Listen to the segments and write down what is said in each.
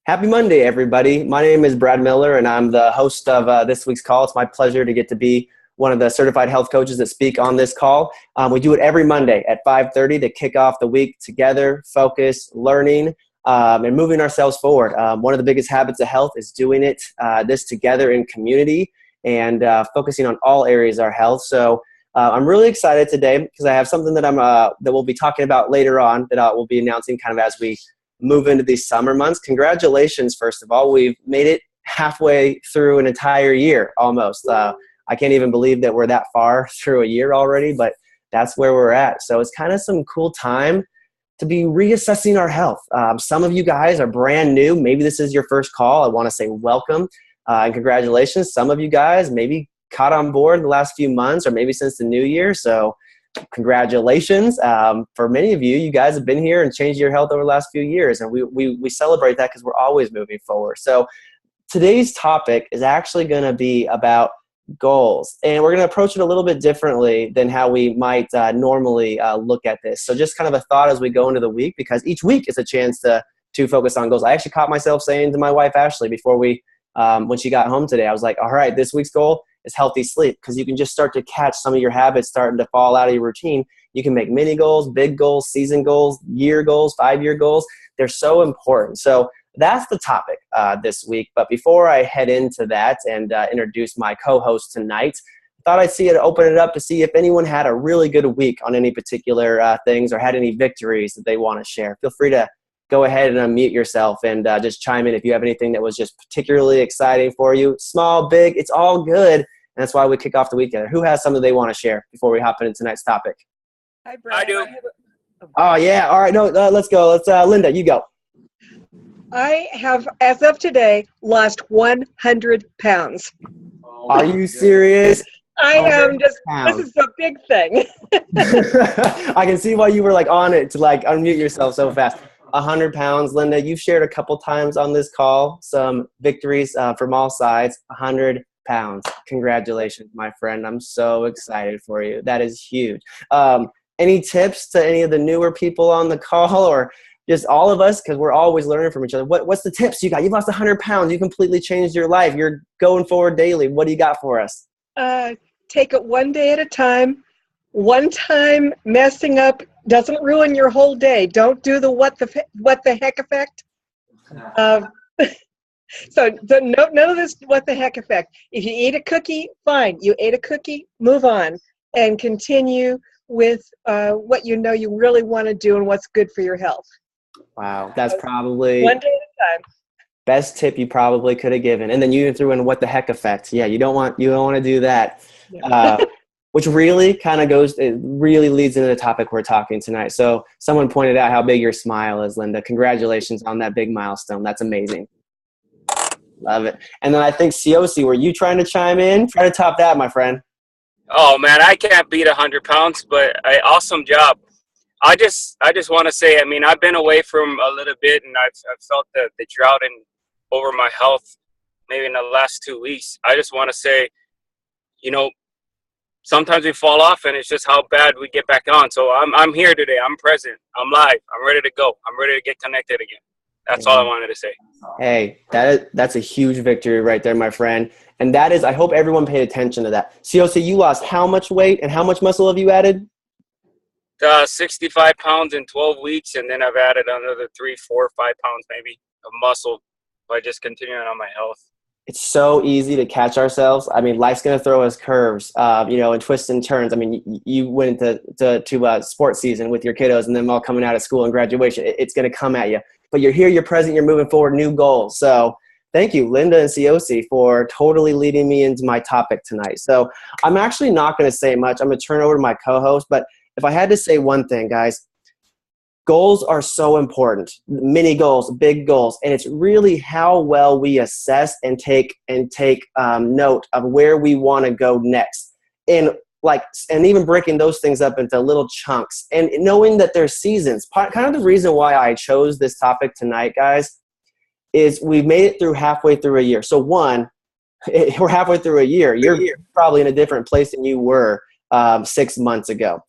Happy Monday, everybody. My name is Brad Miller, and I'm the host of this week's call. It's my pleasure to get to be one of the certified health coaches that speak on this call. We do it every Monday at 5:30 to kick off the week together, focus, learning, and moving ourselves forward. One of the biggest habits of health is doing this together in community and focusing on all areas of our health. So I'm really excited today because I have something that that we'll be talking about later on that we'll be announcing kind of as we move into these summer months. Congratulations, first of all. We've made it halfway through an entire year almost. I can't even believe that we're that far through a year already, but that's where we're at. So it's kind of some cool time to be reassessing our health. Some of you guys are brand new. Maybe this is your first call. I want to say welcome and congratulations. Some of you guys maybe caught on board the last few months or maybe since the new year. So congratulations. For many of you, you guys have been here and changed your health over the last few years, and we celebrate that because we're always moving forward. So today's topic is actually going to be about goals, and we're going to approach it a little bit differently than how we might normally look at this. So just kind of a thought as we go into the week, because each week is a chance to focus on goals. I actually caught myself saying to my wife, Ashley, before when she got home today, I was like, all right, this week's goal is healthy sleep, because you can just start to catch some of your habits starting to fall out of your routine. You can make mini goals, big goals, season goals, year goals, 5-year goals. They're so important. So that's the topic this week. But before I head into that and introduce my co-host tonight, I thought I'd open it up to see if anyone had a really good week on any particular things or had any victories that they want to share. Feel free to go ahead and unmute yourself and just chime in if you have anything that was just particularly exciting for you. Small, big, it's all good. And that's why we kick off the week together. Who has something they want to share before we hop into tonight's topic? Hi, Brad. I do. Oh, yeah. All right. No, let's go. Linda, you go. I have, as of today, lost 100 pounds. Are you serious? I am just, pounds. this is a big thing. I can see why you were on it to unmute yourself so fast. 100 pounds, Linda. You've shared a couple times on this call some victories from all sides. 100 pounds. Congratulations, my friend. I'm so excited for you. That is huge. Any tips to any of the newer people on the call, or just all of us, because we're always learning from each other? What's the tips you got? You've lost 100 pounds. You completely changed your life. You're going forward daily. What do you got for us? Take it one day at a time. One time messing up doesn't ruin your whole day. Don't do the what the heck effect. So none of this what the heck effect. If you eat a cookie, fine. You ate a cookie, move on and continue with what you know you really want to do and what's good for your health. Wow, that's probably one day at a time. Best tip you probably could have given. And then you threw in what the heck effect. Yeah, you don't want to do that. Yeah. Which really it really leads into the topic we're talking tonight. So someone pointed out how big your smile is, Linda. Congratulations on that big milestone. That's amazing. Love it. And then I think COC, were you trying to chime in? Try to top that, my friend. Oh man, I can't beat 100 pounds, but awesome job. I just want to say, I've been away from a little bit, and I've felt the drought over my health maybe in the last 2 weeks. I just want to say, sometimes we fall off, and it's just how bad we get back on. So I'm here today. I'm present. I'm live. I'm ready to go. I'm ready to get connected again. That's all I wanted to say. Hey, that's a huge victory right there, my friend. And that is, I hope everyone paid attention to that. COC, you lost how much weight and how much muscle have you added? 65 pounds in 12 weeks, and then I've added another 3, 4, 5 pounds maybe of muscle by just continuing on my health. It's so easy to catch ourselves. Life's going to throw us curves, and twists and turns. You went to sports season with your kiddos and them all coming out of school and graduation. It's going to come at you. But you're here, you're present, you're moving forward, new goals. So thank you, Linda and COC, for totally leading me into my topic tonight. So I'm actually not going to say much. I'm going to turn over to my co-host. But if I had to say one thing, guys, goals are so important. Mini goals, big goals, and it's really how well we assess and take note of where we want to go next, and even breaking those things up into little chunks, and knowing that there's seasons. Kind of the reason why I chose this topic tonight, guys, is we've made it through halfway through a year. So we're halfway through a year. You're probably in a different place than you were 6 months ago.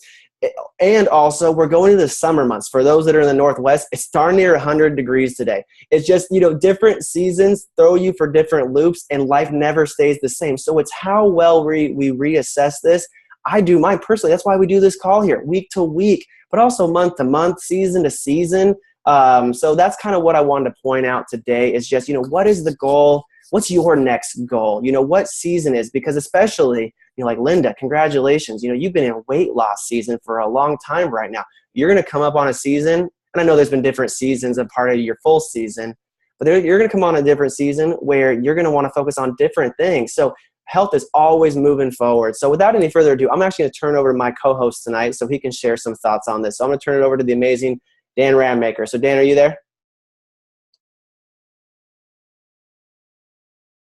And also, we're going into the summer months. For those that are in the Northwest, it's darn near 100 degrees today. It's just, different seasons throw you for different loops, and life never stays the same. So it's how well we reassess this. I do mine personally. That's why we do this call here, week to week, but also month to month, season to season. So that's kind of what I wanted to point out today is just, what is the goal? What's your next goal? What season is, because especially, like Linda, congratulations. You've been in weight loss season for a long time right now. You're going to come up on a season, and I know there's been different seasons of part of your full season, but you're going to come on a different season where you're going to want to focus on different things. So health is always moving forward. So without any further ado, I'm actually going to turn over to my co-host tonight so he can share some thoughts on this. So I'm going to turn it over to the amazing Dan Rammaker. So Dan, are you there?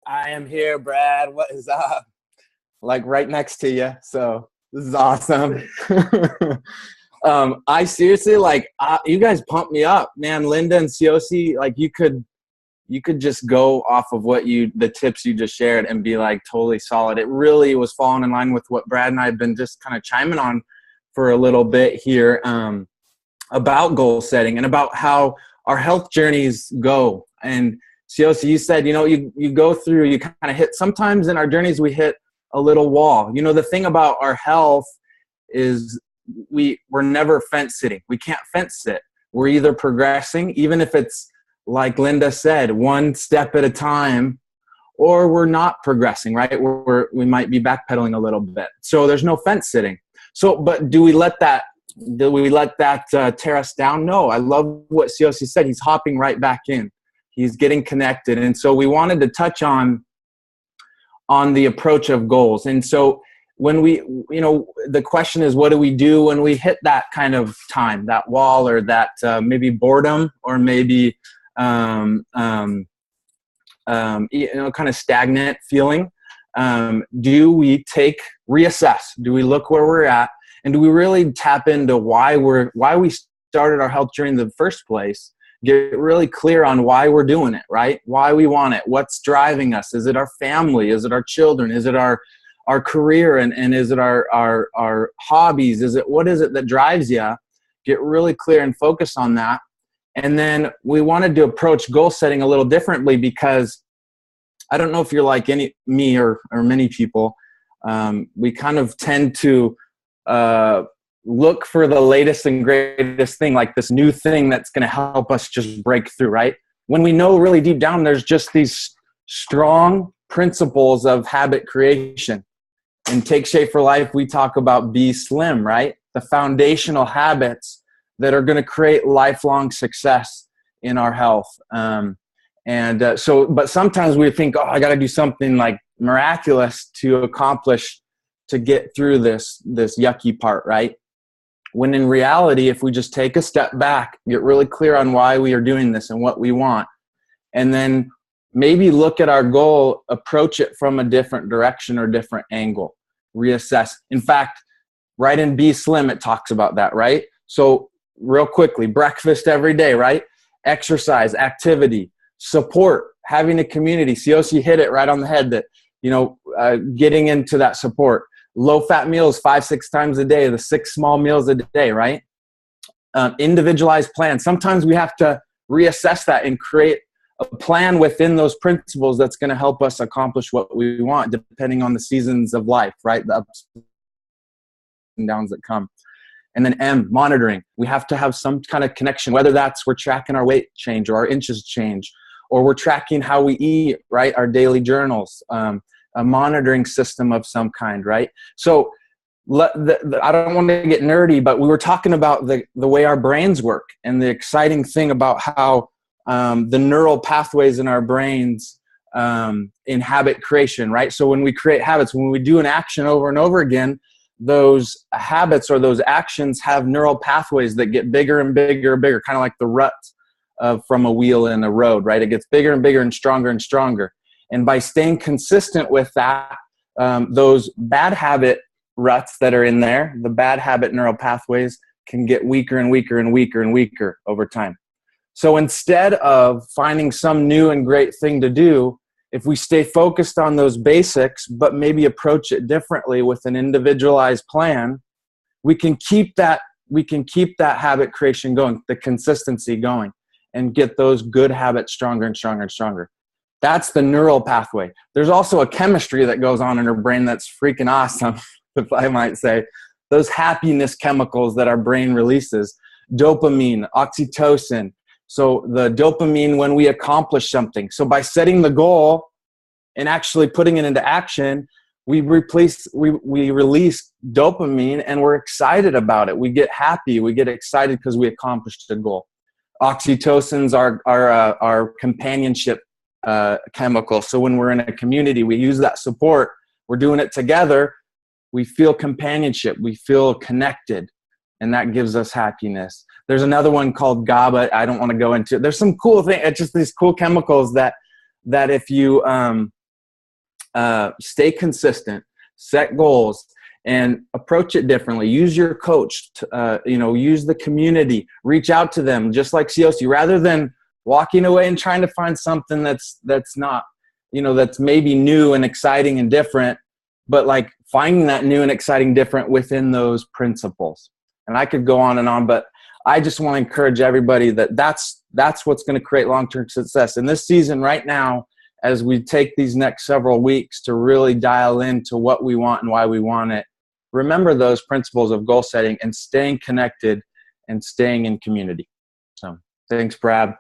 I am here, Brad. What is up? Like right next to you. So this is awesome. I seriously, you guys pump me up, man. Linda and Siosi, you could just go off of the tips you just shared and be like totally solid. It really was falling in line with what Brad and I have been just kind of chiming on for a little bit here, about goal setting and about how our health journeys go. And Siosi, you said, you go through, you kind of hit, sometimes in our journeys we hit a little wall. The thing about our health is we're never fence sitting. We can't fence sit. We're either progressing, even if it's like Linda said, one step at a time, or we're not progressing, right? We might be backpedaling a little bit. So there's no fence sitting. So, but do we let that tear us down? No. I love what Siosi said. He's hopping right back in. He's getting connected. And so we wanted to touch on the approach of goals. And so when the question is, what do we do when we hit that kind of time, that wall, or that maybe boredom, or maybe kind of stagnant feeling? Do we reassess? Do we look where we're at? And do we really tap into why we started our health journey in the first place? Get really clear on why we're doing it, right? Why we want it. What's driving us? Is it our family? Is it our children? Is it our career? And is it our hobbies? What is it that drives you? Get really clear and focus on that. And then we wanted to approach goal setting a little differently, because I don't know if you're like me or many people. We kind of tend to look for the latest and greatest thing, like this new thing that's going to help us just break through, right? When we know really deep down there's just these strong principles of habit creation. In Take Shape for Life, we talk about Be Slim, right? The foundational habits that are going to create lifelong success in our health. But sometimes we think, I got to do something like miraculous to get through this yucky part, right? When in reality, if we just take a step back, get really clear on why we are doing this and what we want, and then maybe look at our goal, approach it from a different direction or different angle, reassess. In fact, right in Be Slim, it talks about that, right? So real quickly, breakfast every day, right? Exercise, activity, support, having a community. Siosi hit it right on the head that, getting into that support. Low-fat meals 5-6 times a day, the 6 small meals a day, right? Individualized plans. Sometimes we have to reassess that and create a plan within those principles that's going to help us accomplish what we want, depending on the seasons of life, right? The ups and downs that come. And then M, monitoring. We have to have some kind of connection, whether that's we're tracking our weight change or our inches change, or we're tracking how we eat, right? Our daily journals. A monitoring system of some kind, right? So I don't want to get nerdy, but we were talking about the way our brains work, and the exciting thing about how the neural pathways in our brains in habit creation, right? So when we create habits, when we do an action over and over again, those habits or those actions have neural pathways that get bigger and bigger and bigger, kind of like the rut from a wheel in a road, right? It gets bigger and bigger and stronger and stronger. And by staying consistent with that, those bad habit ruts that are in there, the bad habit neural pathways, can get weaker and weaker and weaker and weaker over time. So instead of finding some new and great thing to do, if we stay focused on those basics, but maybe approach it differently with an individualized plan, we can keep that habit creation going, the consistency going, and get those good habits stronger and stronger and stronger. That's the neural pathway. There's also a chemistry that goes on in our brain that's freaking awesome, if I might say. Those happiness chemicals that our brain releases, dopamine, oxytocin. So the dopamine when we accomplish something. So by setting the goal and actually putting it into action, we release dopamine and we're excited about it. We get happy. We get excited because we accomplished a goal. Oxytocin's our companionship chemical. So when we're in a community, we use that support. We're doing it together. We feel companionship. We feel connected, and that gives us happiness. There's another one called GABA. I don't want to go into. There's some cool thing. It's just these cool chemicals that if you stay consistent, set goals, and approach it differently. Use your coach. Use the community. Reach out to them, just like COC, rather than walking away and trying to find something that's not, that's maybe new and exciting and different, but like finding that new and exciting different within those principles. And I could go on and on, but I just want to encourage everybody that's what's going to create long-term success. In this season right now, as we take these next several weeks to really dial into what we want and why we want it, remember those principles of goal setting and staying connected and staying in community. So thanks, Brad.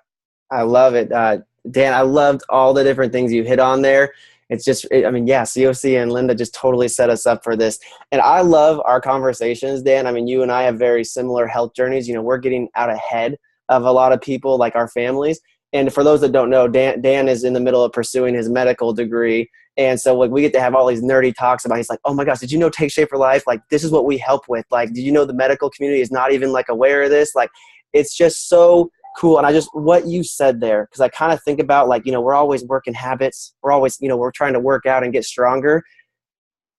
I love it. Dan, I loved all the different things you hit on there. It's just, COC and Linda just totally set us up for this. And I love our conversations, Dan. I mean, you and I have very similar health journeys. We're getting out ahead of a lot of people, like our families. And for those that don't know, Dan is in the middle of pursuing his medical degree. And so we get to have all these nerdy talks about, he's like, oh my gosh, did you know Take Shape for Life? Like, this is what we help with. Like, did you know the medical community is not even aware of this? Like, it's just so cool. And what you said there, because I kind of think about we're always working habits. We're always, we're trying to work out and get stronger.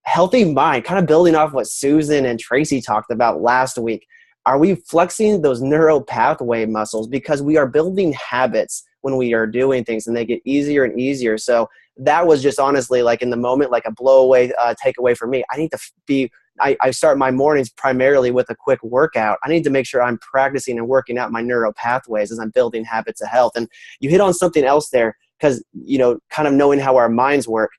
Healthy mind, kind of building off what Susan and Tracy talked about last week. Are we flexing those neural pathway muscles? Because we are building habits when we are doing things and they get easier and easier. So that was just honestly in the moment, a blowaway takeaway for me. I need to I start my mornings primarily with a quick workout. I need to make sure I'm practicing and working out my neural pathways as I'm building habits of health. And you hit on something else there, because, kind of knowing how our minds work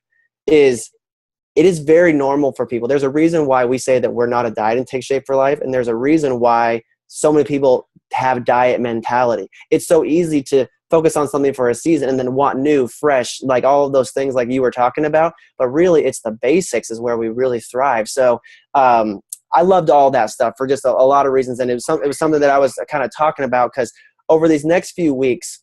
it is very normal for people. There's a reason why we say that we're not a diet and Take Shape for Life. And there's a reason why so many people have diet mentality. It's so easy to focus on something for a season and then want new, fresh, all of those things like you were talking about. But really, it's the basics is where we really thrive. So I loved all that stuff for just a lot of reasons. And it was something that I was kind of talking about, because over these next few weeks,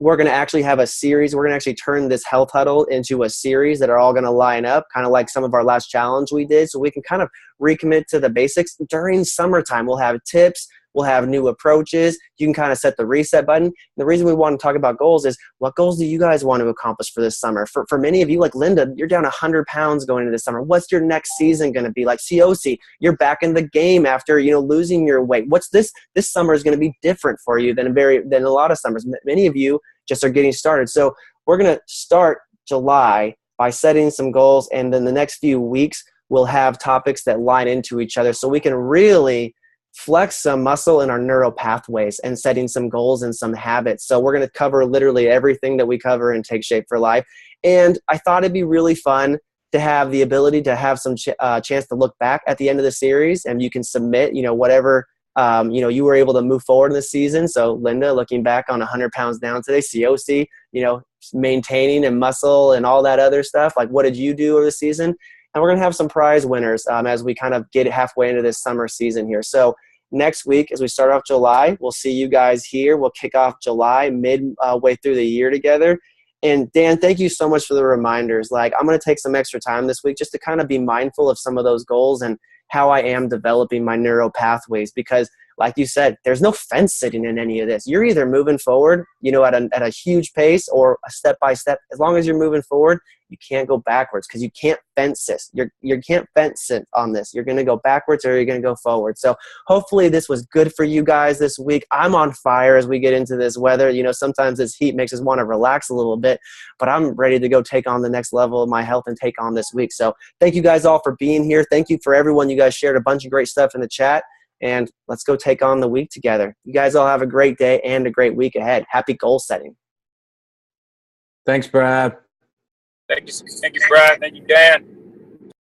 we're going to actually have a series. We're going to actually turn this health huddle into a series that are all going to line up, kind of like some of our last challenge we did. So we can kind of recommit to the basics during summertime. We'll have tips. We'll have new approaches. You can kind of set the reset button. The reason we want to talk about goals is, what goals do you guys want to accomplish for this summer? For many of you, like Linda, you're down 100 pounds going into this summer. What's your next season going to be? Like COC, you're back in the game after, losing your weight. What's this summer is going to be different for you than a lot of summers. Many of you just are getting started. So we're going to start July by setting some goals. And then the next few weeks, we'll have topics that line into each other so we can really flex some muscle in our neural pathways and setting some goals and some habits. So we're going to cover literally everything that we cover in Take Shape for Life. And I thought it'd be really fun to have the ability to have some chance to look back at the end of the series, and you can submit, whatever, you were able to move forward in the season. So Linda, looking back on 100 pounds down today, COC, maintaining and muscle and all that other stuff. Like, what did you do over the season? And we're going to have some prize winners as we kind of get halfway into this summer season here. So next week, as we start off July, we'll see you guys here. We'll kick off July midway through the year together. And Dan, thank you so much for the reminders. I'm going to take some extra time this week just to kind of be mindful of some of those goals and how I am developing my neural pathways. Because like you said, there's no fence sitting in any of this. You're either moving forward, at a huge pace or a step by step. As long as you're moving forward, you can't go backwards because you can't fence this. You can't fence it on this. You're going to go backwards or you're going to go forward. So hopefully this was good for you guys this week. I'm on fire as we get into this weather. Sometimes this heat makes us want to relax a little bit, but I'm ready to go take on the next level of my health and take on this week. So thank you guys all for being here. Thank you for everyone. You guys shared a bunch of great stuff in the chat, and let's go take on the week together. You guys all have a great day and a great week ahead. Happy goal setting. Thanks, Brad. Thank you, Brad. Thank you, Dan.